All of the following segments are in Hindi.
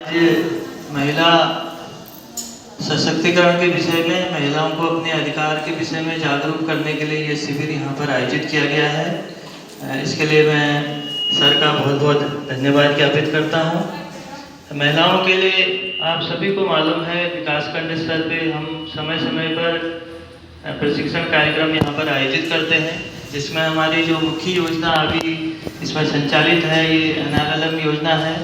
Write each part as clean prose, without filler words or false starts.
ये महिला सशक्तिकरण के विषय में महिलाओं को अपने अधिकार के विषय में जागरूक करने के लिए ये शिविर यहाँ पर आयोजित किया गया है। इसके लिए मैं सर का बहुत बहुत धन्यवाद ज्ञापित करता हूँ। महिलाओं के लिए आप सभी को मालूम है, विकासखंड स्तर पे हम समय समय पर प्रशिक्षण कार्यक्रम यहाँ पर आयोजित करते हैं, जिसमें हमारी जो मुख्य योजना अभी इसमें संचालित है ये अनालम योजना है,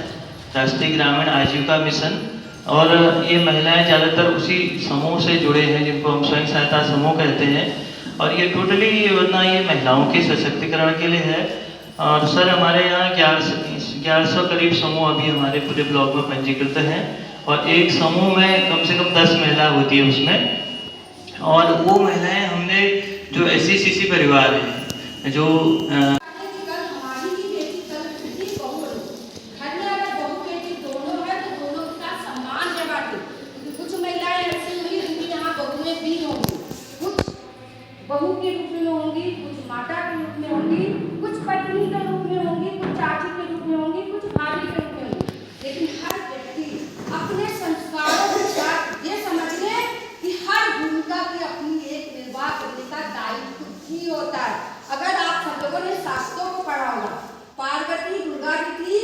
राष्ट्रीय ग्रामीण आजीविका मिशन। और ये महिलाएं ज़्यादातर उसी समूह से जुड़े हैं जिनको हम स्वयं सहायता समूह कहते हैं। और ये टोटली योजना ये महिलाओं के सशक्तिकरण के लिए है। और सर हमारे यहाँ 1100 करीब समूह अभी हमारे पूरे ब्लॉक में पंजीकृत हैं और एक समूह में कम से कम 10 महिला होती है उसमें। और वो महिलाएं हमने जो SC/CC परिवार है जो बहू के रूप में होंगी, कुछ माता के रूप में होंगी, कुछ पत्नी के रूप में होंगी, कुछ चाची के रूप में होंगी, कुछ भाभी के रूप में होंगी। लेकिन हर व्यक्ति अपने संस्कारों के साथ ये समझ ले कि हर भूमिका की अपनी एक निर्वाह करने का दायित्व ही होता है। अगर आप सब लोगों ने शास्त्रों को पढ़ा होगा, पार्वती दुर्गा जी थी,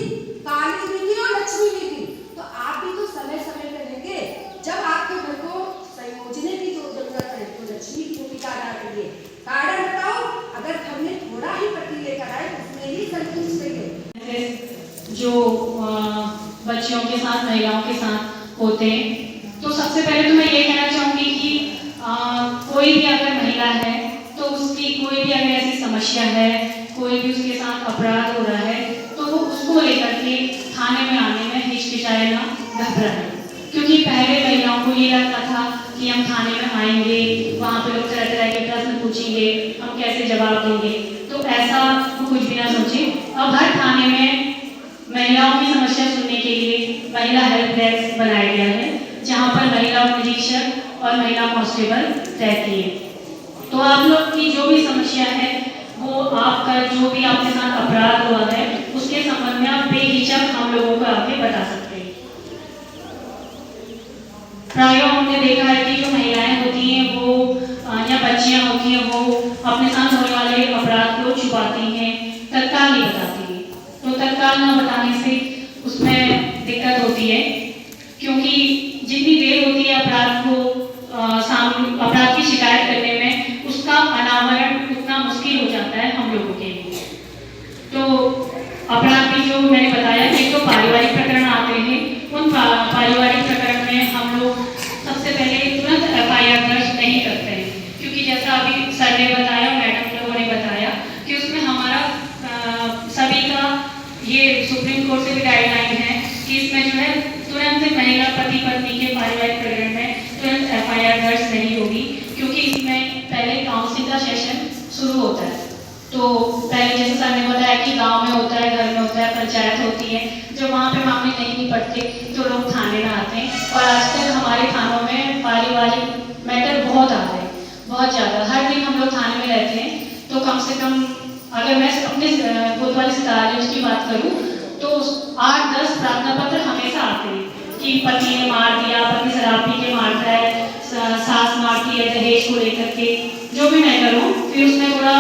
काली भी थी और लक्ष्मी भी थी, तो आप भी तो समय समय पर लेंगे जब आपके घर को संयोजने की जो जरूरत है तो लक्ष्मी की भूमिका अदा करिए। कारण बताओ, अगर घर में थोड़ा ही पति लेकर आए उसमें ही संतुष्ट रहिए। जो बच्चियों के साथ महिलाओं के साथ होते हैं, तो सबसे पहले तो मैं ये कहना चाहूँगी कि कोई भी अगर महिला है तो उसकी कोई भी अगर ऐसी समस्या है, कोई भी उसके साथ अपराध हो रहा है, तो वो उसको लेकर के थाने में आने में हिचकिचाए ना, घबराए। क्योंकि पहले महिलाओं को ये लगता था कि हम थाने में आएंगे, वहाँ पे लोग तरह तरह के प्रश्न पूछेंगे, हम कैसे जवाब देंगे। तो ऐसा कुछ भी ना सोचें। अब हर थाने में महिलाओं की समस्या सुनने के लिए महिला हेल्प डेस्क बनाया गया है, जहाँ पर महिला निरीक्षक और महिला कांस्टेबल रहती है। तो आप लोग की जो भी समस्या है, वो आपका जो भी आपके साथ अपराध हुआ है, उसके संबंध में आप बेहिचक हम लोगों को आगे बता सकते हैं। प्राय हमने देखा है कि जो महिलाएं होती हैं वो या बच्चियां होती हैं वो अपने साथ होने वाले अपराध को छुपाती हैं, तत्काल नहीं बताती हैं। तो तत्काल न बताने से उसमें दिक्कत होती है, क्योंकि जितनी देर होती है अपराध की शिकायत करने में, उसका अनावरण उतना मुश्किल हो जाता है हम लोगों के लिए। तो अपराध की जो मैंने बताया कि तो पारिवारिक प्रकरण आते हैं, उन पारिवारिक प्रकरण में हम लोग सबसे पहले तुरंत FIR दर्ज नहीं करते हैं, क्योंकि जैसा अभी सर ने बताया, मैडम लोगों ने बताया कि उसमें हमारा सभी का ये सुप्रीम कोर्ट से भी गाइडलाइन है कि इसमें जो है तुरंत महिला पति पत्नी के पारिवारिक प्रकरण में तुरंत FIR दर्ज नहीं होगी, क्योंकि इसमें पहले काउंसलिंग का सेशन शुरू होता है। तो पहले जैसे सर ने बताया कि गांव में होता है, घर में होता है, पंचायत होती है, जो वहाँ पे मामले नहीं निपटते तो लोग थाने में आते हैं। और आजकल हमारे थानों में पारिवारिक मैटर बहुत आ रहे हैं, बहुत ज़्यादा। हर दिन हम लोग थाने में रहते हैं, तो कम से कम अगर मैं अपने कोतवाली सितारे की बात करूँ तो 8-10 प्रार्थना पत्र हमेशा आते हैं कि पति ने मार दिया, पति शराब पी के मारता है, सास मारती है दहेज को लेकर के, जो भी मैटर हो। फिर उसमें थोड़ा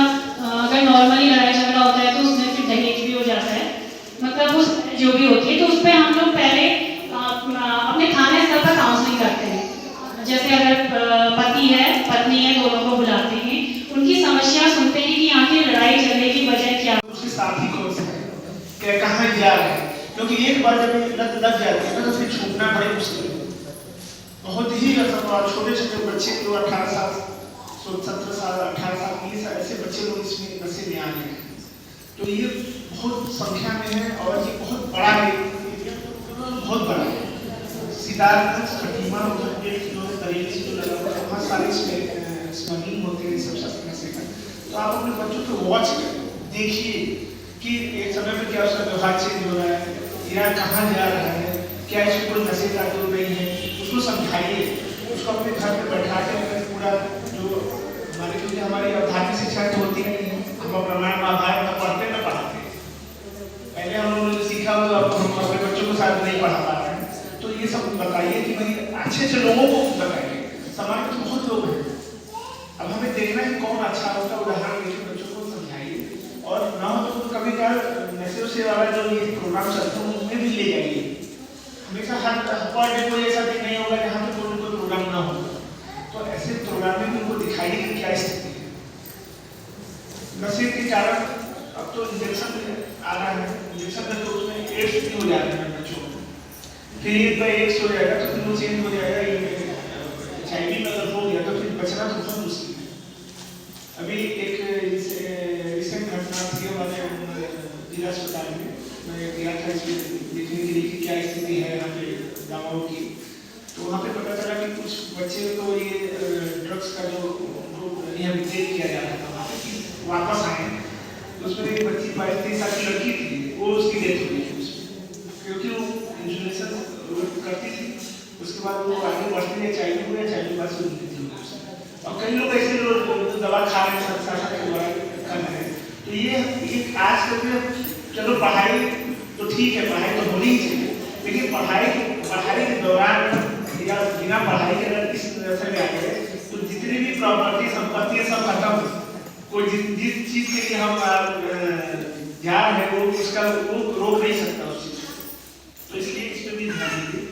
अगर नॉर्मली लड़ाई झगड़ा होता है तो उसमें फिर दहेज भी हो जाता है, मतलब उस जो भी होती है। तो उस पर हम लोग पहले अपने थाने स्तर पर काउंसलिंग करते हैं। जैसे अगर पति है पत्नी है, दोनों को बुलाते हैं, उनकी समस्या सुनते हैं कि आखिर लड़ाई झगड़े की वजह क्या, उसके साथी कौन सा है, क्या कहाँ जा रहा है। क्योंकि एक बार जब लत लग जाती है तो फिर छूटना बड़ी मुश्किल है। बहुत ही छोटे छोटे बच्चे जो 18 साल 17 साल 18 साल 20 साल ऐसे बच्चे लोग इसमें नशे में आ रहे हैं। तो ये बहुत संख्या में है और ये बहुत बड़ा है, बहुत बड़ा है। सिद्धार्थ खटीमा उधर के जो तरीके से जो लगा हुआ है, वहाँ सारे स्मगलिंग होते हैं सब शस्त्र नशे का। तो आप अपने बच्चों को वॉच करें, देखिए कि एक समय में क्या उसका व्यवहार चेंज हो रहा है या कहाँ जा रहा है, क्या इसको कोई नशे का तो नहीं है, उसको समझाइए, उसको अपने घर में बैठा के पूरा जो हमारे, क्योंकि हमारी धार्मिक शिक्षा तो होती नहीं है, हम रामायण महाभारत में पढ़ते न पढ़ाते। पहले हम लोगों ने सीखा हो तो हम अपने बच्चों को शायद नहीं पढ़ा पा रहे हैं। ये सब बताइए कि भाई अच्छे अच्छे लोगों को बताइए। समाज में तो बहुत लोग हैं, अब हमें देखना है कौन अच्छा होगा, उदाहरण लेके बच्चों को समझाइए। और ना हो तो कभी कभार मैसेज से वाला जो ये प्रोग्राम चलते हैं उनमें भी ले जाइए। हमेशा हर पर डे कोई ऐसा दिन नहीं होगा जहाँ पे कोई प्रोग्राम ना हो, तो ऐसे प्रोग्राम में उनको दिखाइए कि क्या स्थिति है। नशे के कारण अब तो इंजेक्शन आ रहा है, इंजेक्शन में तो उसमें एड्स भी हो जाते हैं बच्चों को, फिर एक बार एड्स हो जाएगा तो फिर वो चेंज हो जाएगा। HIV में अगर हो गया तो फिर बचना तो बहुत मुश्किल है। अभी एक रिसेंट घटना थी हमारे जिला अस्पताल में, मैं गया था इसमें देखने के लिए कि क्या स्थिति है यहाँ पे दवाओं की। तो वहाँ पे पता चला कि कुछ बच्चे तो ये ड्रग्स का जो रिहेबिलिटेट किया जा रहा था वहाँ पे वापस आए, तो उसमें एक बच्ची 22-23 साल की लड़की थी, वो उसकी डेथ हो गई थी उसमें, क्योंकि वो इंसुलेशन करती थी। उसके बाद वो आगे बढ़ती है, HIV हुआ, HIV बाद से उनकी थी। और कई लोग ऐसे लोग दवा खा रहे हैं, संस्था के द्वारा कर रहे हैं। तो ये आज कल चलो पढ़ाई तो ठीक है, पढ़ाई तो होनी ही चाहिए, लेकिन पढ़ाई के दौरान या बिना पढ़ाई के अगर इस तरह में आ गए तो जितनी भी प्रॉपर्टी संपत्ति है सब खत्म। कोई जिस चीज के लिए हम जा रहे हैं वो उसका वो रोक नहीं सकता उस चीज को, तो इसलिए इस पर भी ध्यान दीजिए।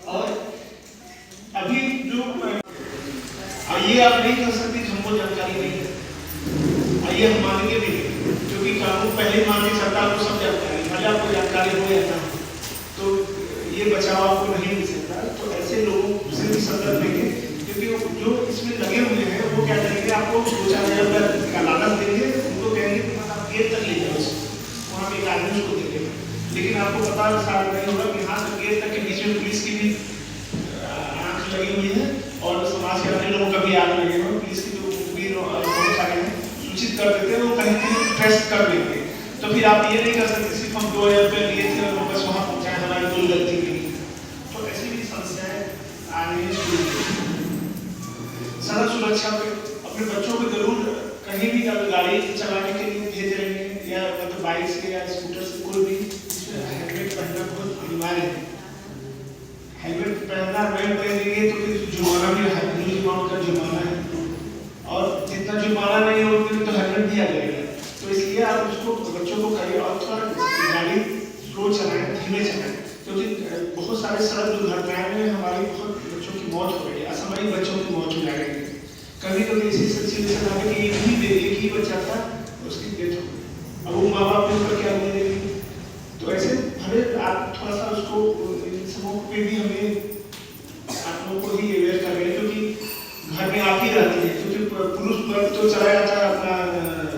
और अभी जो ये आप नहीं कर सकते हमको जानकारी नहीं है, ये हम मानेंगे भी नहीं, क्योंकि कानून पहले मानती सरकार को सब जानकारी, भले आपको जानकारी हो या ना हो तो ये बचाव आपको नहीं मिल सकता। तो ऐसे लोगों से भी सतर्क रहिए, क्योंकि जो इसमें लगे हुए हैं वो क्या करेंगे, आपको 2-4 हज़ार का लालच देंगे, उनको कहेंगे कि आप गेट तक ले जाओ, वहाँ पे एक आदमी उसको दे देगा, लेकिन आपको पता नहीं होगा कि हाँ गेट तक के बीच में पुलिस की भी आँख लगी हुई है और समाज के अन्य लोगों का भी आग लगे हुए, पुलिस की जो भी बहुत सारे हैं सूचित कर देते हैं, वो कहीं ट्रेस कर लेंगे। तो फिर आप ये नहीं कर सकते सिर्फ हम 2000 रुपये लिए थे और बस वहाँ पहुँचाए, हमारी कोई गलती नहीं। तो ऐसी भी समस्याएं आने शुरू। सड़क सुरक्षा पे अपने बच्चों को जरूर कहीं भी गाड़ी चलाने के लिए भेज रहे हैं या मतलब बाइक से या स्कूटर से कोई भी, हेलमेट पहनना बहुत अनिवार्य है। हेलमेट पहनना नहीं पहनेंगे तो फिर जुर्माना भी है, अमाउंट का जुर्माना है, और जितना जुर्माना नहीं है उतने तो हेलमेट दिया जाएगा। तो इसलिए आप उसको बच्चों को करिए और थोड़ा गाड़ी स्लो चलाएं, धीमे चलाएं, क्योंकि बहुत सारे सड़क दुर्घटनाएं में हमारी बहुत बच्चों की मौत हो रही है, असामयिक बच्चों की मौत हो जा रही है। कभी कभी ऐसी सिचुएशन आ गई कि एक ही बच्चा था उसकी डेथ हो गई, अब वो माँ बाप के ऊपर क्या बोल रही। तो ऐसे भले आप थोड़ा सा उसको इन सबों पे भी हमें आप लोगों को ही अवेयर कर रहे हैं, क्योंकि घर में आप ही रहती है, क्योंकि पुरुष वर्ग तो चला जाता है अपना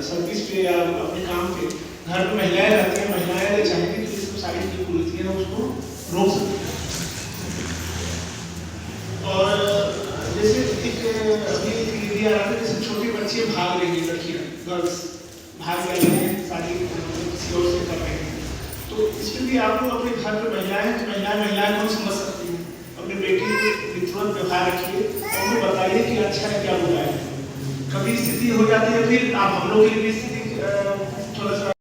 सर्विस पे या अपने काम पे, घर में महिलाएं रहती हैं, महिलाएं चाहेंगी तो इसको सारी जो कुरीतियां हैं उसको रोक सकते हैं। और जैसे एक अभी दीदी आ रहा था, जैसे छोटे बच्चे भाग रही हैं, लड़कियां गर्ल्स भाग रही हैं, शादी किसी और से कर रहे हैं, तो इसमें भी आप लोग अपने घर पर महिलाएं तो महिलाएं को समझ सकती हैं, अपने बेटी को तुरंत व्यवहार रखिए और उनको बताइए कि अच्छा है क्या बुरा है। कभी स्थिति हो जाती है फिर आप हम लोग की भी स्थिति थोड़ा सा